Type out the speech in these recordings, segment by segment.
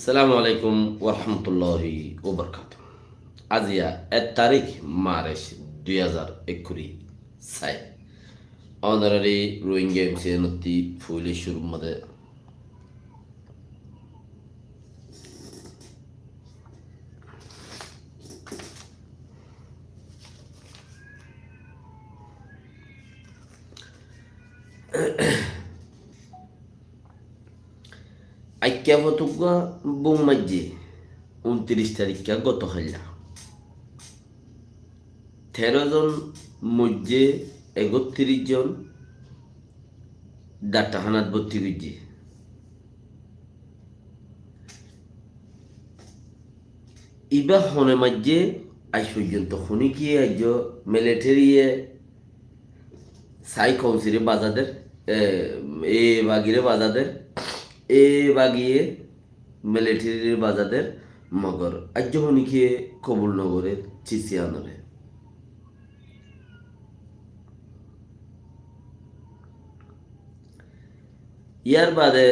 السلام عليكم ورحمة الله وبركاته. أزياء التاريخ مارش 2021 ساي honorary rowing games نتي فولي شروع مده আইক্যা ফতুকা বুং মাজ্জে 29 তারিখা গত হল্লা 13 জন মধ্যে 31 জন ডাটাহানাত ভর্তি হইছে। ইবা হনে মাঝে আজ পর্যন্ত শুনি কি আজ মিলিটারিয়ে সাই কাউন্সিলে বাজাদের এ বাগিরে বাজাদের এ বাগিয়ে মিলিটারির বাজাদের মগর আজ শুনি কি কবুল নগরের চিসিয়ানরে ইয়ার বাদে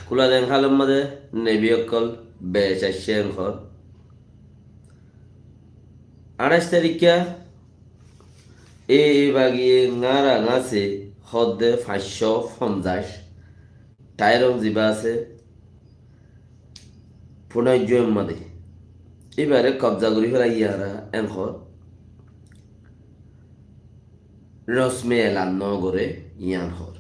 কুলাদেন খালের মধ্যে নেবি অকল বেশ আসছেন ঘর 28 তারিখা এ বাগিয়ে নারা গাছে হদে 550 টাইরং জিবা আছে পুনর্জয়ের মধ্যে এবারে কবজা করি ফেলাই ইয়ারা এনখর রসমে এলান নগরে ইয়ান হর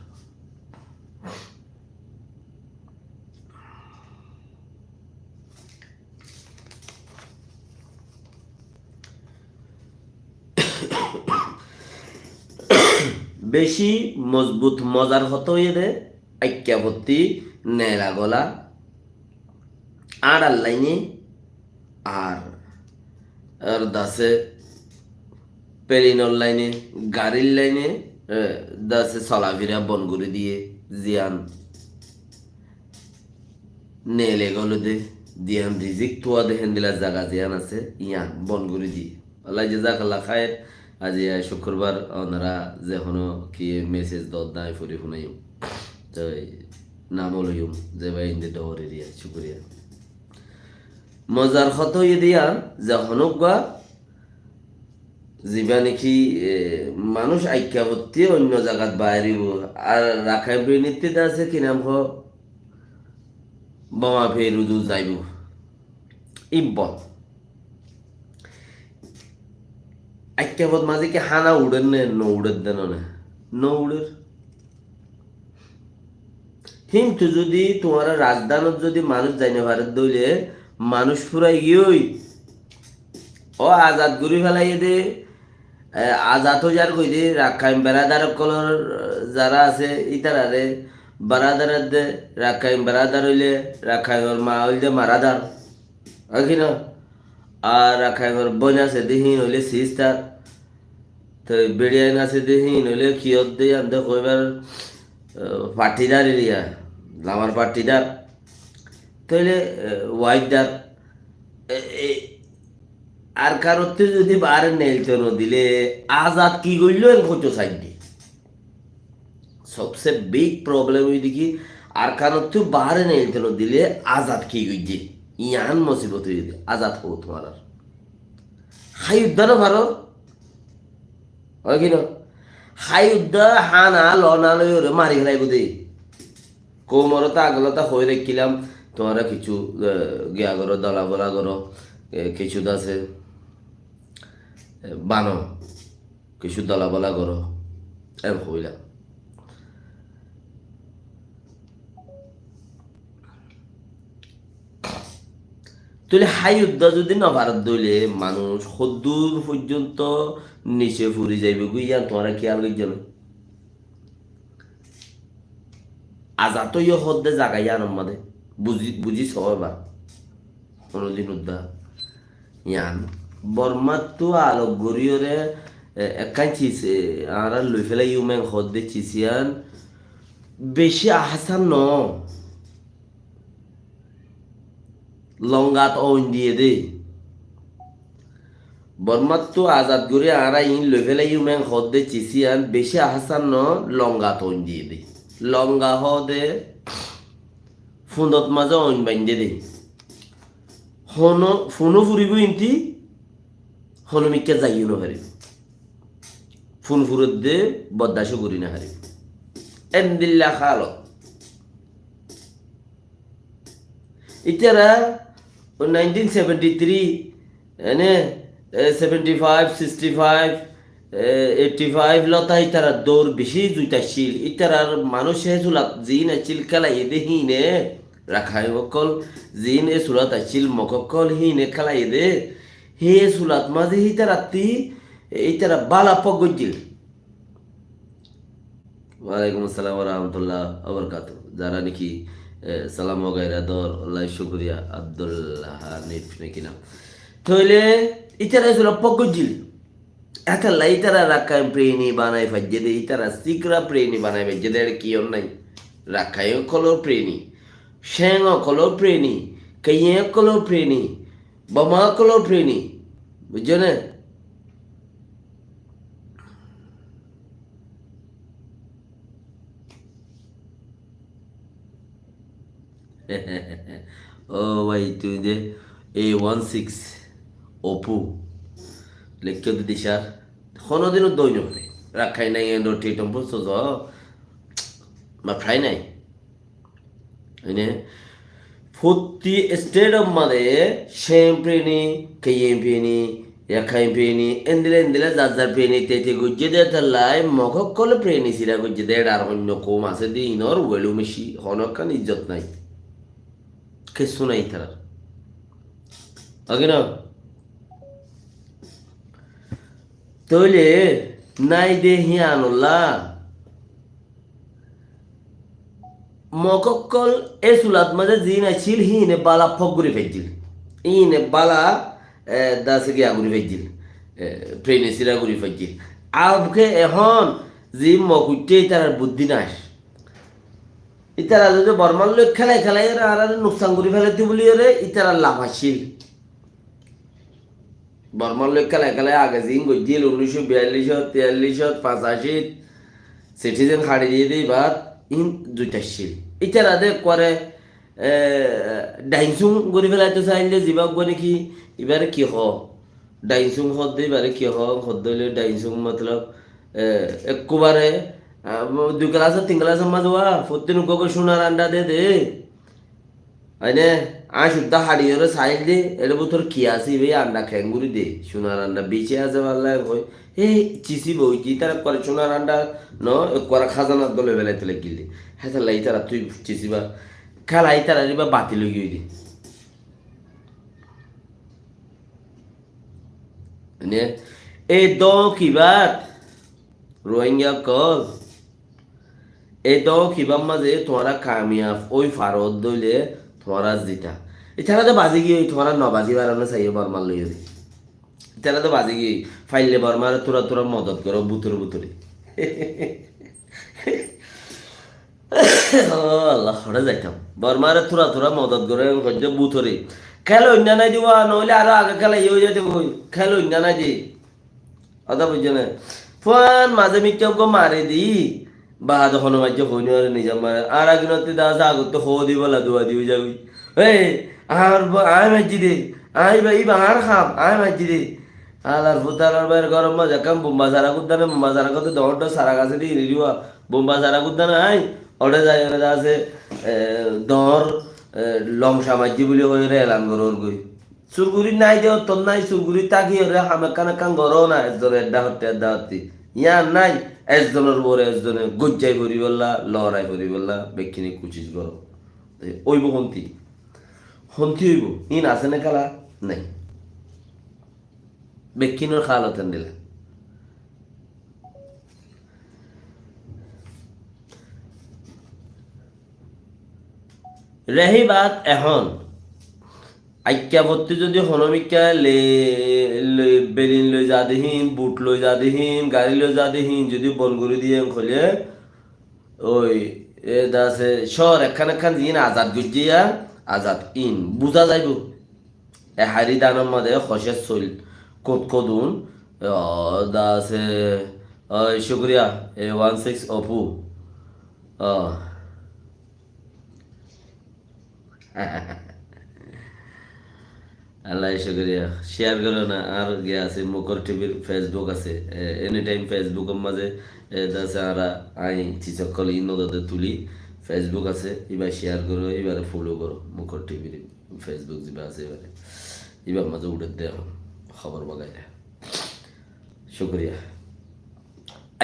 বেশি মজবুত মজার হতো এদে আইক্যাভর্তি নেলা গলা আর লাইনে আর দাসে পেলিনর লাইনে গাড়ির লাইনে দাসে চলাফেরা বনগুড়ি দিয়ে জিয়ান নেলে গলো দে দিয়ান রিজিক তোয়া দেখেন দিলা জায়গা জিয়ান আছে ইয়ান বনগুড়ি দিয়ে আল্লাহ জাজাকাল্লাহ খায়ের আজি শুক্রবার ওনারা যে হনো কি মেসেজ দত নাই ফুরি শুনাইম তো নাম লইম যে ভাই ইন্দে দৌড়ে দিয়া শুক্রিয়া মজার হতো দিয়া যে হনুকা যিবা নাকি মানুষ আইক্যা ভর্তি অন্য জায়গাত বাইরিব আর রাখাই বৃণীতিতে আছে কি নাম বোমা ফেরুদু যাইব ইম্পল আইক্যাবত মাঝে কি হানা উড়েন নে ন উড়ের দেন ন উড়ের কিন্তু যদি তোমার রাজধানত যদি মানুষ যাই না ভারত দইলে মানুষ ফুরাই গিয়েই ও আজাদ ঘুরি ফেলাই দে আজাদ হয়ে যার কই দে রাখাইম বেড়াদার কলর যারা আছে ইতারারে বারাদারের দে রাখাইম বেড়াদার হইলে রাখাইমর মা হইলে মারাদার কি না আর রাখাইমর বোন আছে দেহীন হইলে সিস্টার তো বেড়িয়ান আছে দেহীন হইলে কিয়ত দিয়ে আমি কইবার পার্টিদার এরিয়া আমার পার্টিদার তাইলে ওয়াইফদার আর কারোতে যদি বার নেলতে দিলে আজাদ কি করলো কত সাইড দিয়ে সবচেয়ে বিগ প্রবলেম হই দেখি আর কারোতে বার নেলতে দিলে আজাদ কি করছে ইয়ান মুসিবত হয়ে যেতে আজাদ হবো তোমার আর হাই উদ্যানও ভারত হয় কি না হাই উদ্যা হানা লনা লই ওরে মারি ফেলাইব দে কোমরতা আগলতা হয়ে রেখিলাম তোমারা কিছু গিয়া করো দলা বলা করো কিছু দাসে বানো কিছু দলা বলা করো এম হইলাম তাহলে হাই উদ্যা যদি না ভারত দইলে মানুষ সদ্দূর পর্যন্ত নিচে ফুরি যাইবে গুইয়া তোমরা খেয়াল করছো না আজাত হদ্দে জাগাই আনম মাদে বুঝিস এবার কোনোদিন উদ্যা ইয়ান বর্মার তো আলোক গড়িয়রে একাই চিছে আর লই ফেলাই ইউমেন হদ্দে চিছিয়ান বেশি আহাসান ন লঙ্গাত ওন দিয়ে দে বর্মার তো আজাদ করে আরা ইন লই ফেলাই ইউমেন হদ্দে চিছিয়ান বেশি আহাসান ন লঙ্গাত ওন দিয়ে দে লঙ্গা হদে ফুন্দত মাঝে ওন বাইন্দে দে ফোনো ফুরিব ইন্তি হনমিকা যাইও নহারিব ফোন ফুরত দে বদাসও করি না হারিব এমদিল্লা খালো ইতারা 1973 এনে 75 65 85 লতা ইতারা দৌড় বেশি জুইতাছিল ইতারার মানুষে চুলাত জিন আছিল খেলাই দে হিনে রাখাই অকল জিন এ চুলাত আছিল মককল হিনে খেলাই দে হে চুলাত মাঝে হিতারাতি ইতারা বালা পগজিল ওয়ালাইকুম আসসালাম রহমতুল্লাহ আবরকাত যারা নাকি সালাম গাইরা দর আল্লাহ শুক্রিয়া আব্দুল্লাহ হানিফ নাকি না তাহলে ইতারা ছিল পগজিল একাল্লা ইতারা রাখায় প্রেণী বানাই ফাজ্যে দে ইতারা সিকরা প্রেণী বানাই ফাজ্যে দে কি নাই রাখায় কলর প্রেণী শ্যাং কলর প্রেণী কাইয়ে কলর প্রেণী বমা কলর প্রেণী বুঝছো না ও ভাই তুই যে A16 অপু লেখকে দিশার কোনোদিনও দৈন্য করে রাখাই নাই এন্ডোটি টম্পল সোজ মা ফ্রাই নাই এনে ফুটি স্টেডিয়াম মানে শ্যাম প্রেণী কেয়েম প্রেণী রাখাই প্রেণী এন্দিলে যার প্রেণী তেতে গুজ্জে দে তাল্লাই মখক কলে প্রেণী সিরা গুজ্জে দে আর অন্য কম আছে দি ইনর ওয়েলু মেশি হনকান ইজ্জত নাই কিছু নাই তারা আগে না তইলে নাই দে হিয়ানুল্লাহ মকক্কল এ সুলাত মাঝে জিন আছিল হিনে বালা ফক ঘুরে ফেলছিল ইনে বালা দাসে গিয়া ঘুরে ফেলছিল প্রেনেসিরা ঘুরে ফেলছিল আবকে এখন জি মকুটে তার বুদ্ধি নাই ইতারা যদি বর্মার লোক খেলাই আর নুকসান করে ফেলাইতে বলি রে ইতারা লাভ আসছিল বর্মার লোক খেলাই আগে জিন গজিল 1942 43 85 সিটিজেন হাড়ি দিয়ে দিই বাদ ইন দুইটাছিল ইতারা দে করে ডাইনসুং করে ফেলাইতে চাইলে জীবাক বনে কি এবারে কি হ ডাইনসুং হদ দে এবারে কি হদ দিলে ডাইনসুং মতলব একবারে 2 ক্লাস 3 ক্লাসের মাঝে প্রত্যেক গো সোনার আন্ডা দে আইনে শুদ্ধ হাড়িয়ে সাইল দে এটা তোর কি আসি ভাই আন্ডা খেঙ্গুরি দে সোনার আন্ডা বেঁচে আছে পারলে কই এই চিসি বইছি তারা করে সোনার আন্ডা করা খাজানার দলে বেলাইতে গিলি হ্যাঁ লাই তারা তুই চিসিবা খেলাই তারা বা বাতিল গিয়ে দি এই দ কিবাত রোহিঙ্গা কল এই দ কিবার মাঝে তোমারা কামিয়াব ওই ফারত দইলে তোমারা জিতা এছাড়া তো বাজি গিয়ে তোমারা নবাজি বাড়ানো চাইয়ে বর্মার লইয়ে দি এছাড়া তো বাজি গিয়ে ফাইলে বর্মার তোরা মদত করো বুতরে আল্লাহ হরে যাইতাম বর্মার তোরা মদত করে বুতরে খেল অন্য নাই দিব নইলে আরো আগে খেলা ইয়ে হয়ে যেতে খেল অন্য নাই দি কথা বুঝছো না ফোন মাঝে মিটকে মারে দি বা যখন মাঝে হইনি আর নিজে মারে আর একদিনতে দাস আগত হো দি বলা দুয়া দিও যাবি এই আর আয় মাঝি দে আই ভাই আর খাম আয় মাঝি দে আলার ফুতালার বাইরে গরম মজা কাম বোম্বা সারা কুদ্দানে বোম্বা সারা কত দহটা সারা গাছে দিয়ে নিদিবা বোম্বা সারা কুদ্দানে আই ওটা যায় ওটা আছে দর লংসা মাঝি বলে হয়ে রে এলান গরর গই চুরগুড়ি নাই দেও তোর নাই চুরগুড়ি তাকি রে হামে কানে কান গর না এজনে এড্ডা হতে ইয়ার নাই এজনের বরে এজনে গজ্জাই ভরি বললা লড়াই ভরি বললা বেক্ষিনি কুচিস গর ওইব হন্তি হইব ইন আছে না খেলা নাই বেক্ষিনোর খাল হতেন দিলে রেহি বাত এখন আজ্ঞাপত্তি যদি হনমিকা বেলিন লৈ যা দেহীন বুট লৈ যা দেহীন গাড়ি লৈ যা দেহীন যদি বন করে দিয়ে খলে ওই দাসে শহর একখান জিন আজাদ গুজিয়া আজাদ ইন বুঝা যাইব এ হারি দানের মধ্যে খসে চল কদুন দাসে শুক্রিয়া A16 অপু আল্লাহ শুকরিয়া শেয়ার করো না আর গে আছে মুখর টিভির ফেসবুক আছে এনি টাইম ফেসবুকের মাঝে দাসে আরা আই চিচকল ইন্নদতে তুলি ফেসবুক আছে এবার শেয়ার করো এবারে ফলো করো মুখর টিভির ফেসবুক যেবা আছে এবারে এবার মাঝে উঠে দেয় খবর বাগাইলে শুক্রিয়া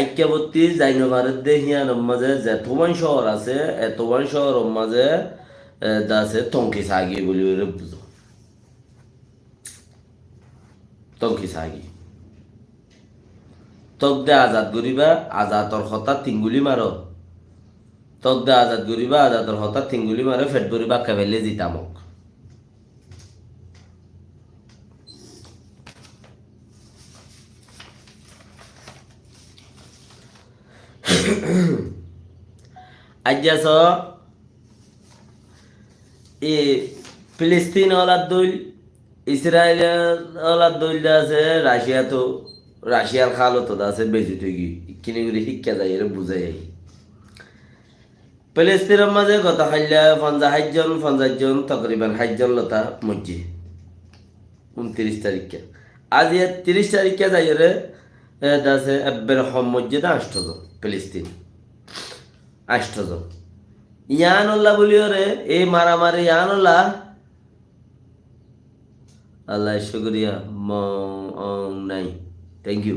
ঐক্যবর্তী জাইন ভারত দেহিয়ান মাঝে যেতমান শহর আছে এতমান শহর মাঝে দাসে তঙ্কি সাগি বলি বুঝো তঙ্কি সাগি তক দে আজাদ গরিবা আজাদর হতা তিঙ্গুলি মারো তক দে আজাদ গরিবা আজাদর হতা তিঙ্গুলি মারো ফেট গরিবা কেবেলে জিতামক আজ্ঞাস এ ফিলিস্তিন ওলার দইল ইসরায়েল ওলার দইল আছে রাশিয়া তো রাশিয়ার খালও তো আছে বেশি থেকে কিনে করে শিক্ষা যায় এর বুঝাই আই ফিলিস্তিনের মাঝে গত হাইলা 50 জন তকরিবান 60 লতা মজ্জি 29 তারিখে আজ 30 তারিখে যাই রে দাসে এব্বের হম মসজিদ 8 জন ফিলিস্তিন 8 জন ইয়ানুল্লাহ বলিও রে এই মারামারি ইয়ানুল্লাহ আল্লাহ শুকরিয়া নাই থ্যাংক ইউ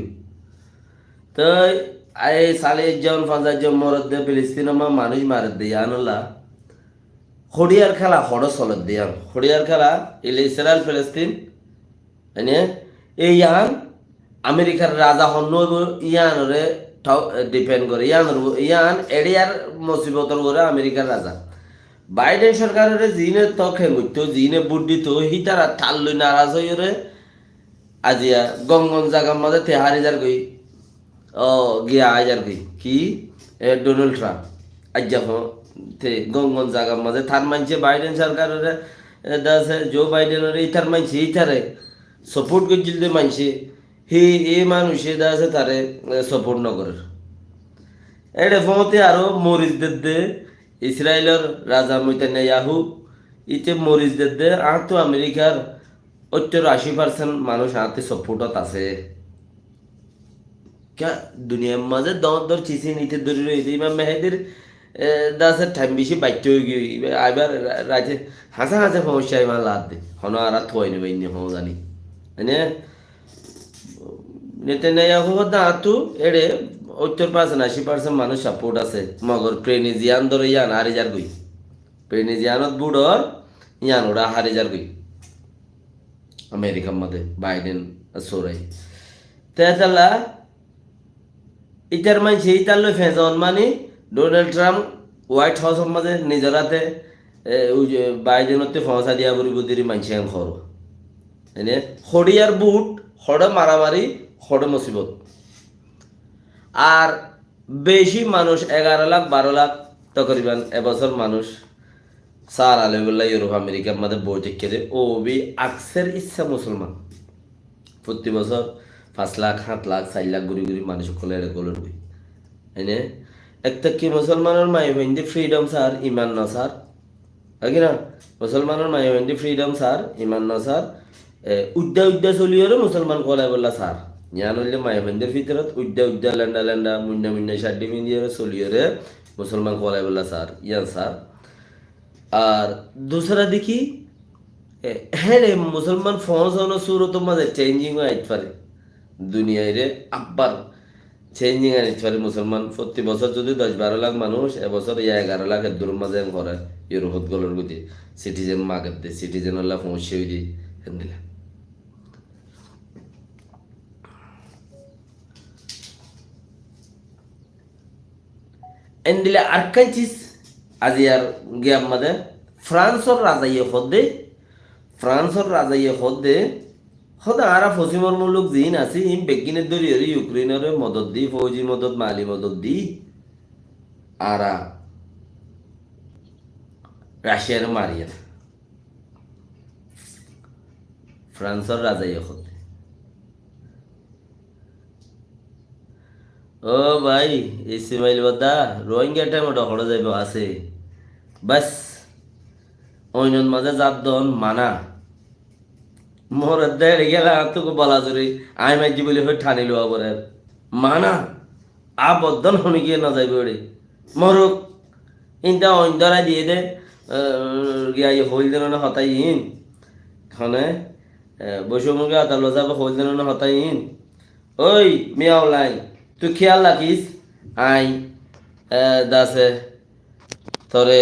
তো এই 40 জন 50 জন মরদ দে ফিলিস্তিন মানুষ মারত দে ইয়ানুল্লাহ হরিয়ার খেলা হড় চলত দিয়ান হরিয়ার খেলা ইলে ইসরায়েল ফিলিস্তিন এনে এই ইয়ান আমেরিকার রাজা হন্য ইয়ানরে ডিপেন্ড করে ইয়ান এরিয়ার মুসিবতর করে আমেরিকার রাজা বাইডেন সরকারের জিনে তখে মুইত জিনে বুদ্ধি তো হিতারা ঠাল্লই নারাজ হইরে আজিয়া গঙ্গন জাগার মধ্যে তে হারিজার গই ও গিয়া আইজার গই কি ডোনাল্ড ট্রাম্প আজ্জা তে গঙ্গন জাগার মধ্যে থার মানছে বাইডেন সরকারের দাসে জো বাইডেনের ইতার মানছে ইতারে সাপোর্ট করছিল দে মানছে হি এ মানুষে দাসে তারে সাপোর্ট নগরের এডে ফমতে আরো মরিচ দে ইসরায়েলের রাজা নেতানিয়াহু ইতে মরিচ দে আহতো আমেরিকার 80% মানুষ হাতে সাপোর্টত আছে কে দুনিয়ার মাঝে দর চিসি নিতে ধরে রয়েছে ইমাম মেহেদির দাসের টাইম বেশি বাচ্চ হয়ে গিয়ে আইবার রাতে হাসা হাসা সমস্যা ইমান লাদ দে হন আর থই নেবে হো জানি মানে নেতানিয়াহু দাঁতু এড়ে 80% মানুষ সাপোর্ট আছে মগর প্রেনিজিয়ান ধরে ইয়ান হারিজার গই প্রেনিজিয়ানত বুড়র ইয়ান ওরা হারিজার গই আমেরিকার মধ্যে বাইডেন সোরাই তেতালা ইটার মানছে ইটার লই ফেজন মানে ডোনাল্ড ট্রাম্প হোয়াইট হাউসের মাঝে নিজের হাতে বাইডেনতে ফসা দিয়া বলি বুদিরি মানছে ঘর এনে হরিয়ার বুট হড় মারামারি হড় মুসিবত আর বেশি মানুষ 11 লাখ 12 লাখ তকরিবান এবছর মানুষ সার আলেবুল্লাহ ইউরোপ আমেরিকার মধ্যে বৈঠক করে ও বি আকসের ইচ্ছা মুসলমান প্রতি বছর 5 লাখ 7 লাখ 4 লাখ ঘুরি ঘুরি মানুষ সকলে গলর বই এনে একটা কি মুসলমানের মাইভেন্দি ফ্রিডম স্যার ইমান ন স্যার কি না মুসলমানের মাইভেন্দি ফ্রিডম স্যার ইমান ন স্যার উদ্যা চলিওরে মুসলমান কলাই বললা স্যার ইয়ান হইলে মাইভেন্দের ভিতৰত উদ্যা লেন্ডা মুন্না শাড্ডি মিন্দিয়ে চলিওরে মুসলমান কলাই বললা স্যার ইয়ান স্যার আর दूसरा দেখি হ্যাঁ রে মুসলমান ফৌজ হলো সুরত মাঝে চেঞ্জিং আইতে পারে দুনিয়ায় রে আব্বার চেঞ্জিং আইতে পারে মুসলমান প্রতি বছর যদি 10-12 লাখ মানুষ এবছর 11 লাখ এর দূর মাঝে ঘরে ইউরোপত গলর গতি সিটিজেন মাগত দে সিটিজেন হল্লা পৌঁছে হই দি হেন্দিলা এন্দিলা আরকাঞ্চিস আজিয়ার গিয়ার মধ্যে ফ্রান্সর রাজাইয়ে হদে হদা আরা ফসিমর মুলুক জিন আছে ইম বেগিনের দরিয়রি ইউক্রেনের মদত দি ফৌজি মদত মালি মদত দি আরা রাশিয়ার মারিয়া ফ্রান্সর রাজাইয়ে হদে ও ভাই ইসমাইল বদা রোহিঙ্গা টাইম ডকড়া যাইব আছে বাস অইনন মাঝে জাত দন মানা মোর দেড় গেলা তোকে বলা জরি আই মাইজি বলে হয়ে ঠানি লোয়া পরে মানা আবদ্ধন হনি গিয়ে না যাইবে ওরে মরুক ইনটা অন্ধরা দিয়ে দে গিয়া হইল দেন না হতাই ইন খানে বৈষম্যকে আদালত যাবে হইল দেন না হতাই ইন ওই মিয়াও লাই তুই খেয়াল রাখিস আই দাসে তোরে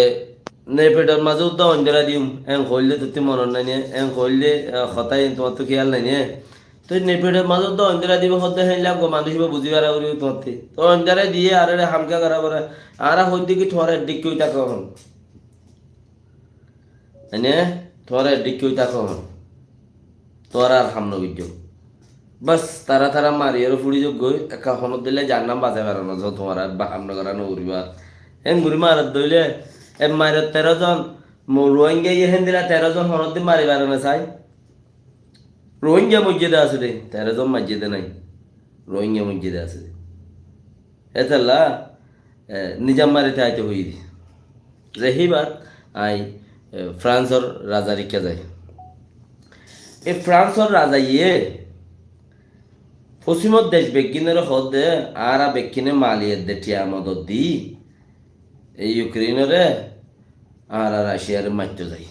নেপেটের মাঝেও তো অন্ধরা দিম এং হইলে তো তুই মনে নাই নিয়ে এং হইলে হতাই তোমার তো খেয়াল নাই নিয়ে তুই নেপেটের মাঝেও তো অন্ধরা দিব হতে হেন লাগবো মানুষ বুঝিবার করি তোমার তো অন্ধরা দিয়ে আর হামকা করা পরে আর হইতে কি তোমার দিক কেউ তা কখন এনে তোমার দিক কেউ তা কখন তোর আর হামনো বিদ্য বাস তারা তারা মারিয়ারও ফুড়ি যোগ গই একা হনত দিলে যার নাম বাঁচা বেড়ানো যত তোমার আর বা হামনো করানো উড়িবার এন ঘুরি মারত দইলে এম মারত 13 জন রোহিঙ্গা ইয়ে হেন দিলা 13 জন হনত দিয়ে মারি বেড়ানো চাই রোহিঙ্গা মসজিদে আছে রে 13 জন মসজিদে নাই রোহিঙ্গা মসজিদে আছে এতলা নিজাম মারিতে আইতে হই দি রেহিবার আই ফ্রান্সর রাজা রিকা যায় এই ফ্রান্সর রাজা ইয়ে পশ্চিমত দেশ বেকিনের হদে আর বেকিনে মালিয়ের দে টিয়া মদত দি এই ইউক্রেনরে আর রাশিয়ার মারতে যাই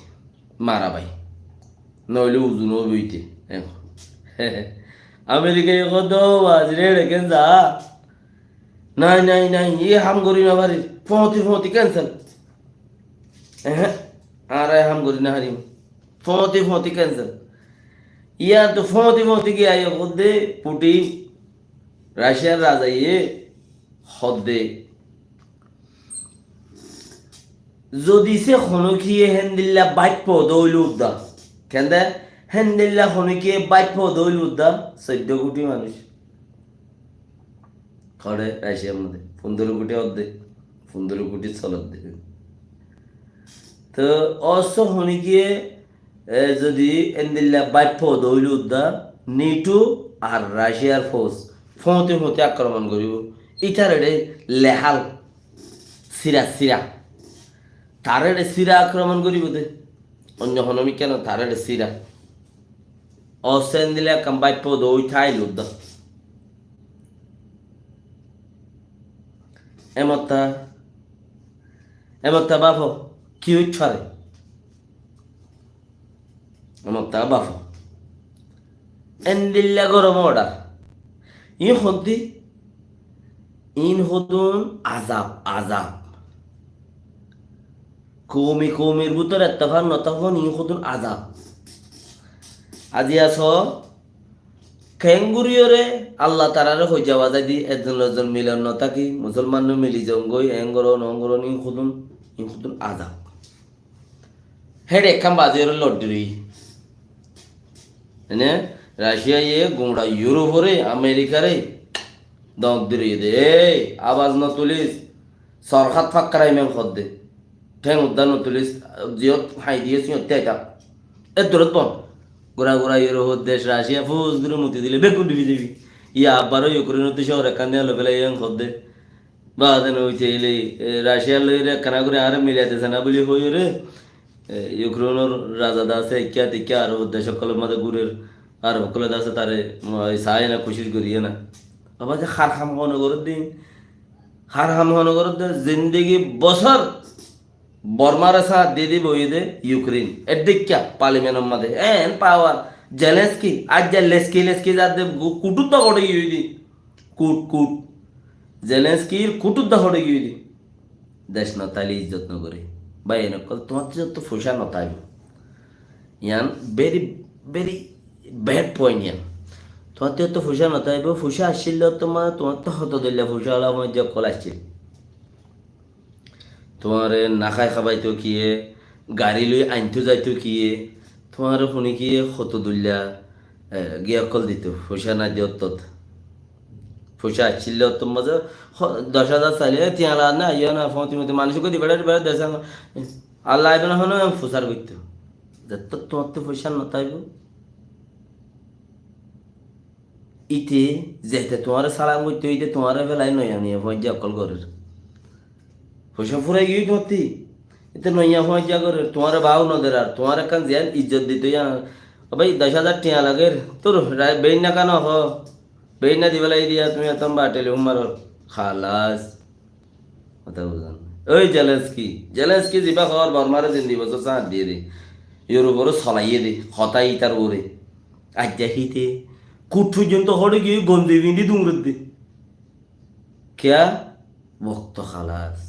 মারা ভাই নইলে উজুন বইতে আমেরিকা কত বাজরে রেখেন যা নাই নাই নাই ইয়ে হাম করি না ভারি ফতি ক্যান্সেল হ্যাঁ আর হাম করি না হারিম ফতি ক্যান্সেল ইয়া তো ফতি গিয়ে আই হদে পুটিন রাশিয়ার রাজা ইয়ে হদে যদি সে খনকিয়ে হেন্দিল্লা বাইপ দৌল উদ্দা কেন হেন্দিল্লা খনকিয়ে বাইপ দৌল উদ্দা 14 কোটি মানুষ খড়ে রাশিয়ার মধ্যে 15 কোটি অর্ধে 15 কোটি চলত দে তো অস খনকিয়ে যদি হেন্দিল্লা বাইপ দৌল উদ্দা নিটু আর রাশিয়ার ফৌজ ফতে আক্রমণ করিব ইটার লেহাল সিরা তারে সিরা আক্রমণ করিব দে অন্য হনমি কেন তারে সিরা অসেন দিলে কাম্বাই পদ ওই ঠাই লুদ্দ এমতা বাপ কি হইছারে এমতা বাপ এন্দিল্লা গরম অর্ডার ইন হদুন আজাব কৌমির ভিতরে এত্তফান নতফান ই হতুন আজাব আজি আস খেঙ্গুরিয়রে আল্লাহ তারারে হয়ে যাওয়া যায় দি একজন মিলন নথাকি মুসলমান মিলি জঙ্গই এঙ্গরন অঙ্গরন ই হতুন আজাব হেড একখান বাজির লড্ডুরি এনে রাশিয়া ইয়ে গুমড়া ইউরোপরে আমেরিকারে দক দিরি দে আওয়াজ ন তুলিস সরকার ফাক্কারাই মেম খদ দে ঠেং উদ্যান তুলিস জিয়ত হাই দিয়ে সিয়তে এটা এ দূরত বন গোড়া ইউরোপ দেশ রাশিয়া ফুস গুলো মুতি দিলে বেগুন দিবি দিবি ইয়া আবারও ইউক্রেনতে শহর এখান দিয়ে লোকেলা ইয়াং খদ দে বা দেন হইতে এলে রাশিয়ার লইরে কানা করে আর মিলাইতেছে না বলি হই রে ইউক্রেনের রাজা দাসে ইক্যা টিক্যা আর দেশ সকলের মধ্যে গুরের আর সকলে দাসে তারে চায় না খুশি করিয়ে না বাবা যে হার হাম হনগরের দিন হার হাম হনগরের দিন জিন্দগি বছর বর্মারে সাথ দিয়ে দিব ইদে ইউক্রেন এদিক্যা পার্লিমেন্টের মধ্যে এন পাওয়ার জেলেন্সকি আজ যে লেসকি যাতে কুটুত্ব করে গিয়ে দি কুট জেলেন্সকির কুটুত্ব করে গিয়ে দি দেশ নতালি ইজ্জত নকরে বা এনেকল তোমার যত ফুসা নতাইব ইয়ান ভেরি ভেরি ব্যাড পয়েন্ট ইয়ান তোমার তো ফুসা নতাইব ফুসা আসছিল তোমার তো হত দিলে ফুসা হলাম যে কল আসছিল তোমার নাখাই খাবাইতো কিয়ে গাড়ি লই আনতো যাইতো কিয়ে তোমার শুনি কিয়ে হত দুল্লা গিয়া কল দিত ফুসা না দিও তত ফুসা আসছিল তোর মাঝে 10,000 চাইলে তিয়ালা না ইয়া না ফতি মতি মানুষকে দিবে বেড়ে দেশ আল্লাহ আইবে না হনো ফুসার করতো যত তোমার তো ফুসা নতাইব ইতে যেতে তোমার সালাম করতে হইতে তোমার বেলায় নয় আনিয়ে ভয় অকল ঘরের পয়সা ফুরাই গিয়ে তোমার এতে নইয়া ভয় যা করে তোমার বাউ নদের আর তোমার একখান যেন ইজ্জত দিত ভাই 10,000 টিয়া লাগে তোর বেইন না কেন হ বেইন না দিবেলাই দিয়া তুমি এত বাটেলে উমার খালাস কথা বুঝান ওই জেলেন্সকি যিবা খবর বর্মারে জিন্দি বছর চাঁদ দিয়ে দে ইউরোপরও ছলাইয়ে দে হতাই তার ওরে আজ্ঞা হিতে কুট পর্যন্ত হরে গিয়ে গঞ্জি বিন্দি দুমরত দে क्या वक्त খালাস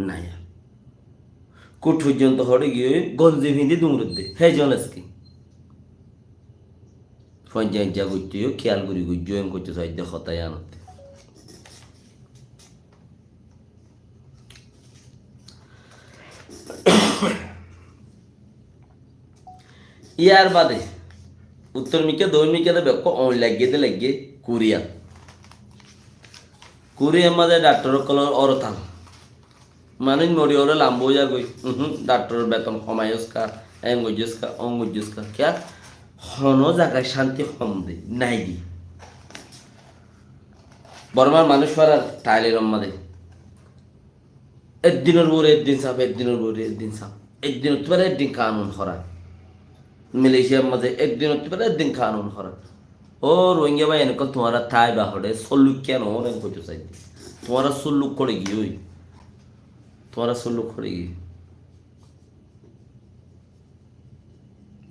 নাই আর কুট পর্যন্ত হরে গিয়ে গঞ্জি বিন্দি দুমরত দে হে জেলেন্সকি পঞ্চায়েত যা করতেও খেয়াল করি জয়েন করতে চাই হতাই আনতে ইয়ার বাদে উত্তর মিকে দক্ষিণ মিকে বেক লাগিয়ে কোরিয়ার মাঝে ডাক্তার কলর অরতাল মানুষ মরি ওরে লাম্বো যার গই ডাক্তার বেতন কমাইসকা এঙ্গজকা অঙ্গজকা কে হন জায়গায় শান্তি কম দে নাই দি বর্মার মানুষ পারার টাইলের মাঝে একদিনের বরে একদিন সাপ একদিনের বরে একদিন সাপ একদিন হতে পারে একদিন কানুন করা মালয়েশিয়ার মাঝে একদিন হতে পারে একদিন কানুন করা ও রোহিঙ্গা ভাই এনেকল তোমার ঠাই বাহরে সল্লুক কেন ওরেন কইতে চাই তোমার সল্লুক করে গিয়ে ওই তোমার সল্লুক করে গিয়ে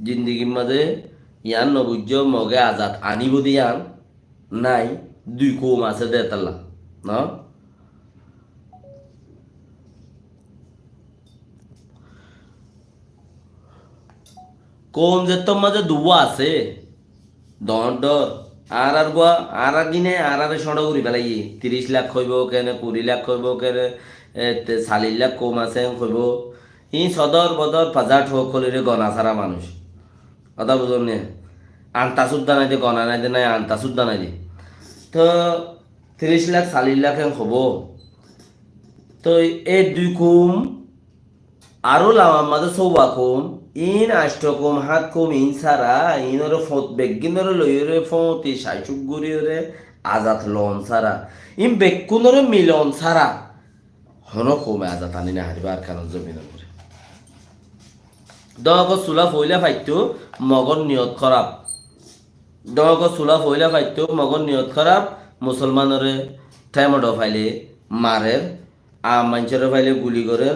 জিন্দিগির মাঝে ইয়ান নবুজ্জ মগে আজাদ আনিব দিয়ান নাই দুই কম আছে দে তাল্লা না কোন যে তোর মাঝে দুয়া আছে ডর আর গোয়া আর দিনে আর সড় করি পেলাই 30 লাখ হইব কেনে 20 লাখ হইব কেনে 40 লাখ কম আছে হইব ই সদর বদর পাজার ঠোক কলিরে গনা সারা মানুষ কথা বুঝুন নে আনতা সুদ্ধা নাই দে গনা নাই দে নাই আনতা সুদ্ধা নাই দে তো 30 লাখ 40 লাখ হব তো এই দুই কম আরো লামার মাঝে সৌবা কম ইন আষ্টকম হাত কম ইন সারা ইনরে ফত বেগিনরে লইরে ফতি সাইসুক গুরিরে আজাত লন সারা ইন বেকুনরে মিলন সারা হন কমে আজাত আনি না হারিবার কারণ জমিন করে দগ চুলা ফইলা ফাইতো মগর নিয়ত খারাপ দগ চুলা ফইলা ফাইতো মগর নিয়ত খারাপ মুসলমানরে টাইমড ফাইলে মারের মানুষের ফাইলে গুলি করে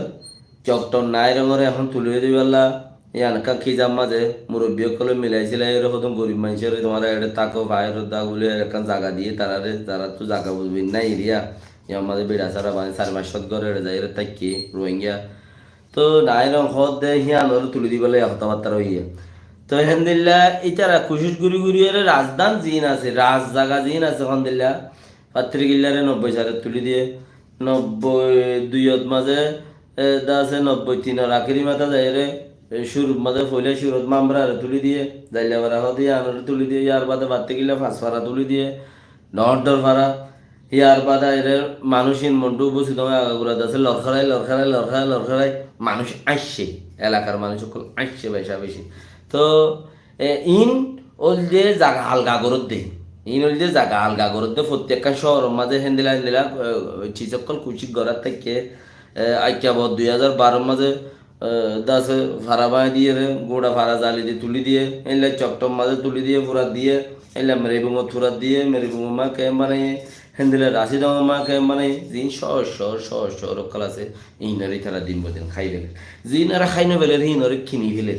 চকটর নাই রঙরে এখন তুলে দিবেলা ইয়ানকা খিজাম মাঝে মুরব্বী সকলে মিলাইছিল এরকম গরিব মানুষের তোমার এটা তাকে বাইর দা বলে একটা জায়গা দিয়ে তারা তো জায়গা বুঝবি না এরিয়া ইয়ার মাঝে বেড়া সারা মানে 4 মাস ঘরে এটা যাই থাকি রোহিঙ্গা তো নাই রং হদ দে হিয়ানোর তুলে দিবেলে কথাবার্তা হইয়া তো হেন্দিল্লা ইতারা কুশিস গুড়ি গুড়ি রাজধান জিন আছে রাজ জায়গা জিন আছে হন্দিল্লা পাত্রিকিল্লারে 90 সারে তুলে দিয়ে 92 মাঝে আছে 93 আখেরি মাথা যায় রে শুরু মাঝে ফইলে সুরত মামরা তুলি দিয়ে জাইলা ভাড়া দিয়ে আনার তুলি দিয়ে ইয়ার বাদে বাড়তে গেলে 5 ভাড়া তুলি দিয়ে ডর ভাড়া ইয়ার বাদে এর মানুষের মন্ডু বসে তোমার আগাগুড়া আছে লড়খাড়াই মানুষ আসছে এলাকার মানুষ সকল আসছে বেশি তো ইন ওল যে জাগা আলগা করত দে ইন ওল যে জাগা আলগা করত দে প্রত্যেকটা শহর মাঝে হেন্দিলা চিসকল কুচিক গড়ার থেকে আইকাব 2012 মাঝে দাসে ভাড়া বাঁধ দিয়ে গোড়া ভাড়া জালি দিয়ে তুলি দিয়ে এলে চকটম মাঝে তুলি দিয়ে ফুরা দিয়ে এলে মেরে বুঙো থুরা দিয়ে মেরে বুঙো মা কে বানাই হেন্দিলে রাশি ডাঙো মা কে বানাই জিন শহর রক্ষাল আছে ইনারি তারা দিন বদিন খাই ফেলে জিনারা খাই না ফেলে হিনরে কিনি ফেলে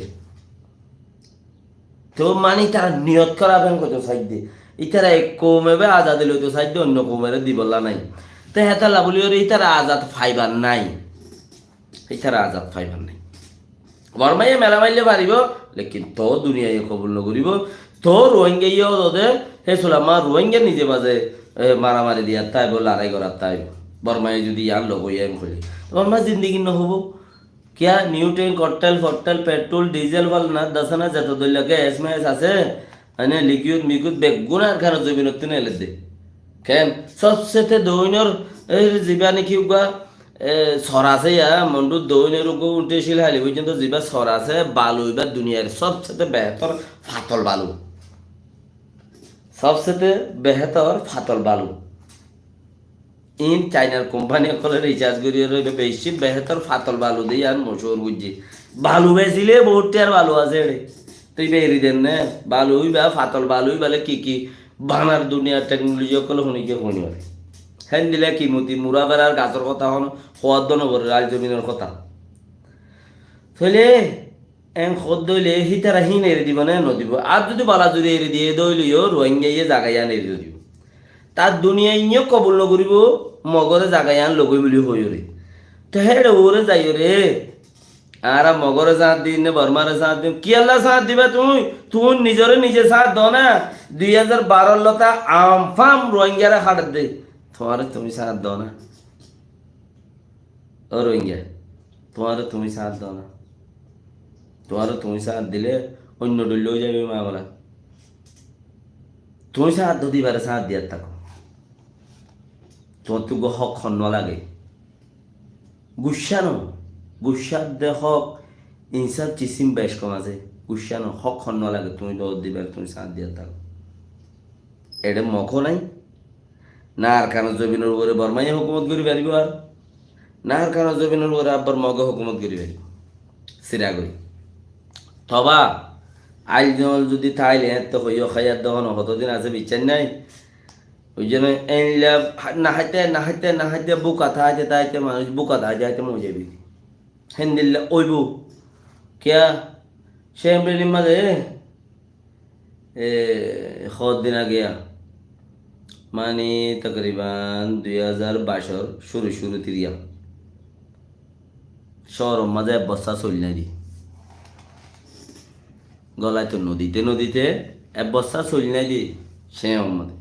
তো মানে তারা নিয়ত করাবেন কত সাইড দিয়ে ইতারা এক কমেবে আজাদ লইতো সাইড দিয়ে অন্য কমের দিবল্লা নাই তো হেতালা বলি ওর ইতারা আজাদ ফাইবার নাই ইতারা আজাদ ফাইবার নাই বর্মাইয়ে মেলা মাইলে পারিব লেকিন তো দুনিয়ায় কবুল নকরিব তো রোহিঙ্গা ওদের হে সুলামা রোহিঙ্গা নিজে মাঝে মারামারি দিয়া তাই বল লড়াই করার তাই বর্মায় যদি ইয়ার লোক ইয়াম খুলি বর্মা জিন্দিগি নহব क्या न्यूट्रेन कॉकटेल फॉकटेल पेट्रोल डीजल वाल ना दसना जातो तो लगे एसएमएस আছে মানে লিকুইড মিকুইড বেগুনার খান জমিনত নে লেদে কেন সবসেতে দইনর এই জীবানি কিউগা সরাসে ইয়া মন্ডু দইনের গো উঠেছিল হালি পর্যন্ত জিবা সরাসে বালু এবার দুনিয়ার সবচেয়ে বেহতর ফাতল বালু সবচেয়ে বেহতর ফাতল বালু ইন চাইনার কোম্পানি কলে রিচার্জ করিয়ে রইবে বেশি বেহতর ফাতল বালু দিয়ে আর মশুর বুঝছি বালু বেচিলে বহুত আর বালু আছে রে তুই বেরি দেন না বালুই বা ফাতল বালুই বলে কি বানার দুনিয়ার টেকনোলজি কলে শুনিকে শুনি হ্যান দিলে কিমতি মুরা বেড়ার গাছর কথা হন সোয়াদ নগর রাজজমিনের কথা থইলে এন খদ দইলে হিতারা হিন এড়ে দিব না নদিব আর যদি বালা যদি এড়ে দিয়ে দইলিও রোহিঙ্গা জাগাইয়ান এড়ে দিব তার দুনিয়া ইয়ে কবল নকরিব মগরে জাগাইয়ান লগই বলি হই রে তো হেড ওরে যাই রে আর মগরে সাথ দিন নে বর্মারে সাথ দিন কি আল্লাহ সাথ দিবা তুই নিজরে নিজে সাথ দাও না 2012 লতা আমফাম রোহিঙ্গারে হাট দে তোমারে তুমি সাথ দাও না ও রোহিঙ্গা তোমারে তুমি সাথ দাও না তোমারে তুমি সাথ দিলে অন্য ডলেও যাবে মামলা তুমি সাথ দিবারে সাথ দিয়ার থাকো তোমার তো হক খন্ন লাগে গুসানো গুসার দে হক ইনসান চিসিম বেশ কম আছে গুসানো হক খন্ন লাগে তুমি দৌড় দিবার তুমি সাথ দিয়ার থাকো এটা মখ নাই না আর কারণ জমিনের উপরে বর্মাই হুকুমত করি পারিব আর না আর কারণ জমিনের উপরে আব্বার মগে হুকুমত করি পারিব সিরা করি তবা আইল জল যদি থাইলে তো হইও খাইয়ার দহন কতদিন আছে বিচার নাই ওই জন্য এনলা নাহাইতে বুকা থাইতে তাইতে মানুষ বুকা থাইতে মরে যাবি হেন্দিল্লা ওইবু क्या शेमरेली मादे दिन आ गया माने तकरीबन 2022 शुरू तिरिया शहर माঝে বস্তা চলি না দি গলায় তো নদীতে এক বস্তা চলি না দি সে আমাদের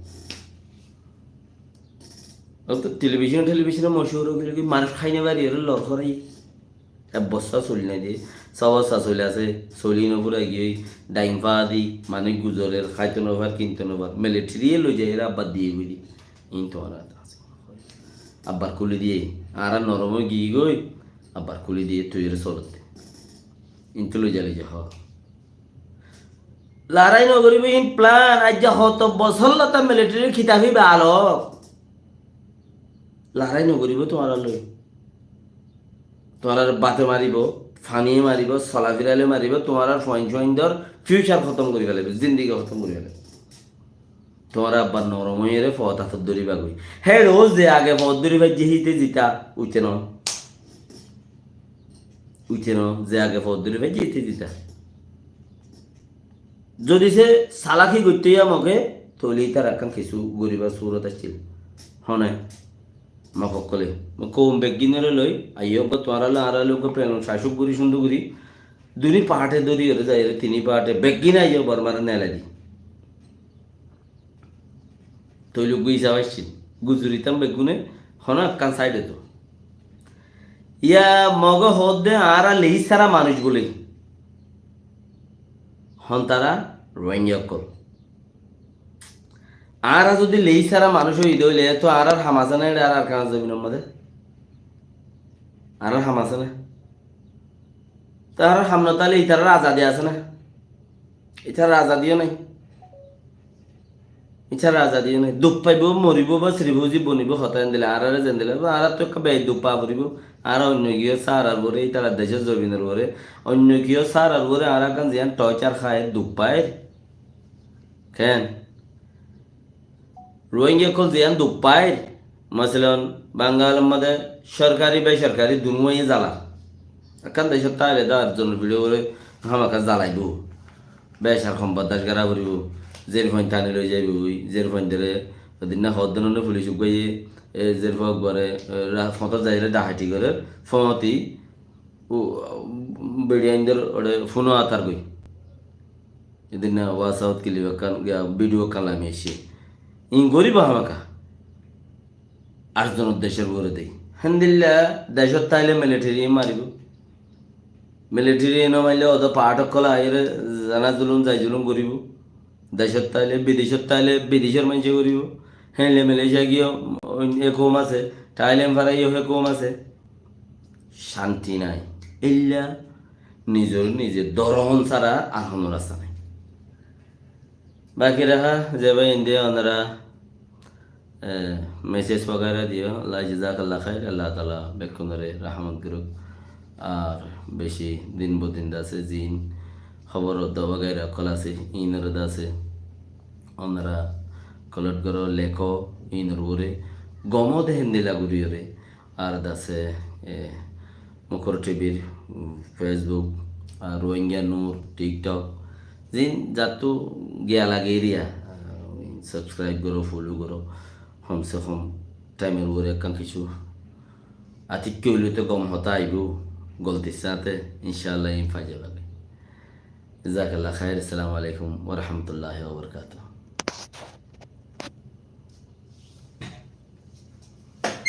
তো টেলিভিশনে মশুর হয়ে কি মানুষ খাই না বাড়ি লড় করাই এক বস্তা চলি না দি সবস্তা চলে আছে চলি নপুরা গিয়ে ডাইং পা দি মানুষ গুজরের খাইতে নবার কিনতে নবার মিলিটারি লই যায় এরা আব্বার দিয়ে বুঝি ইন তো আব্বার খুলে দিয়ে আর নরম গিয়ে গই আবার খুলে দিয়ে তৈরি চলতে ইনতে লই যাবে যে হ লড়াই নগরিব ইন প্ল্যান আজ যা হত বছর লতা মিলিটারি খিতাবি ভালো লড়াই নগরিব তোমার লই তোমার বাতে মারিব ফানিয়ে মারিব চলাফিরালে মারিব তোমার আর ফয়েন্ডর ফিউচার খতম করে ফেলবে জিন্দিগি খতম করে ফেলবে তোমার আব্বার নরম হয়ে রে ফত হাতত দরিবা গই হে রোজ যে আগে ফত দরিবা যেহিতে জিতা উঠে ন যে আগে ফত দরিবা যেহিতে জিতা যদি সে সালাকি করতে আমাকে তলি তার একখান কিছু গরিবার সুরত আসছিল হনায় মাকক কলে কৌম বেগিনের লই আইয় তোমার আড়ালে প্রেরণ শাসক করি সুন্দর করি দুনি পাহাটে দরি হলে যাই তিনি পাহাটে বেগিন আইয় বর্মার নেলা দি তৈল গুইসা আসছিল গুজুরিতাম বেগুনে হনা একখান সাইডে তো ইয়া মগ হদে আর লেহি সারা মানুষ বলে হন তারা রোহিঙ্গা কল আর যদি লেই সারা মানুষ হইলে হইলে তো আর হামাসা না আর কাজ জমিনের মধ্যে আর হামাসা না তার হামনা তাহলে ইতার আজাদি আছে না ইতার আজাদিও নাই ইতার আজাদিও নাই দুঃখ পাইব মরিব বা শ্রীভুজি বনিব হতায়ন দিলে আর যেন দিলে আর তো একটা ব্যয় দুঃখ পা পড়িব আর অন্য গিয়ে সার আর বরে ইতার দেশের জমিনের বরে অন্য গিয়ে সার আর বরে আর একখান জিয়ান টয়চার খায় দুঃখ পায় কেন রোহিঙ্গা কল জিয়ান দুঃখ পায় মাসলান বাঙ্গালের মধ্যে সরকারি বেসরকারি দুনুয়াই জ্বালা একখান দেশের তাইলে তার জন্য ভিডিও করে হামাকা জ্বালাইব বেসার সম্পদ দাস গারা করিব জের ফাইন টানি লই যাইব ওই জের ফাইন ধরে ওদিন না হদ্দনে পুলিশ উগাইয়ে জের ফাঁক করে ফত যাইলে ডাহাটি করে ফমতি বেড়িয়াইনদের ওটা ফোনও আতার গই এদিন না ওয়াসাউত কিলিব ভিডিও কালামি এসে ইন গরিব হামাকা আটজনের দেশের ঘরে দেই হেন্দিল্লা দেশত তাইলে মিলিটারি মারিব মিলিটারি এনে মারলে অত পাহাটক কলা আইরে জানা জুলুম যাই জুলুম করিব দেশত তাইলে বিদেশের মানুষে করিব হেলে মালয়েশিয়া গিয়ে একম আছে থাইল্যান্ড ফারাইও একম আছে শান্তি নাই এল্লা নিজের দরহন ছাড়া আর কোনো রাস্তা নাই বাকি রাখা যে ভাই ইন্ডিয়া ওনারা মেসেজ वगैरह দিও আল্লাহ জাযাকাল্লাহ খাইর আল্লাহ তাআলা বেকুনরে রহমত করুক আর বেশি দিন বদিন আছে জিন খবর वगैरह কল আছে ইনর আছে ওনারা কলট করো লেখো ইনর ওরে গম দেহেন দিলা গুরিয়রে আর দাসে মুখর টিভির ফেসবুক আর রোহিঙ্গা নূর টিকটক জিন যাতো গিয়া লাগে এরিয়া সাবস্ক্রাইব করো ফলো করো কমসে কম টাইমের উপরে একখান কিছু আতিক্য হইলে তো গম হতা আইব গলতির সাথে ইনশাআল্লাহ ইম ফাইজে পাবে জাজাকাল্লাহ খাইর আসসালামু আলাইকুম ওয়া রাহমাতুল্লাহি ওয়া বারাকাতুহু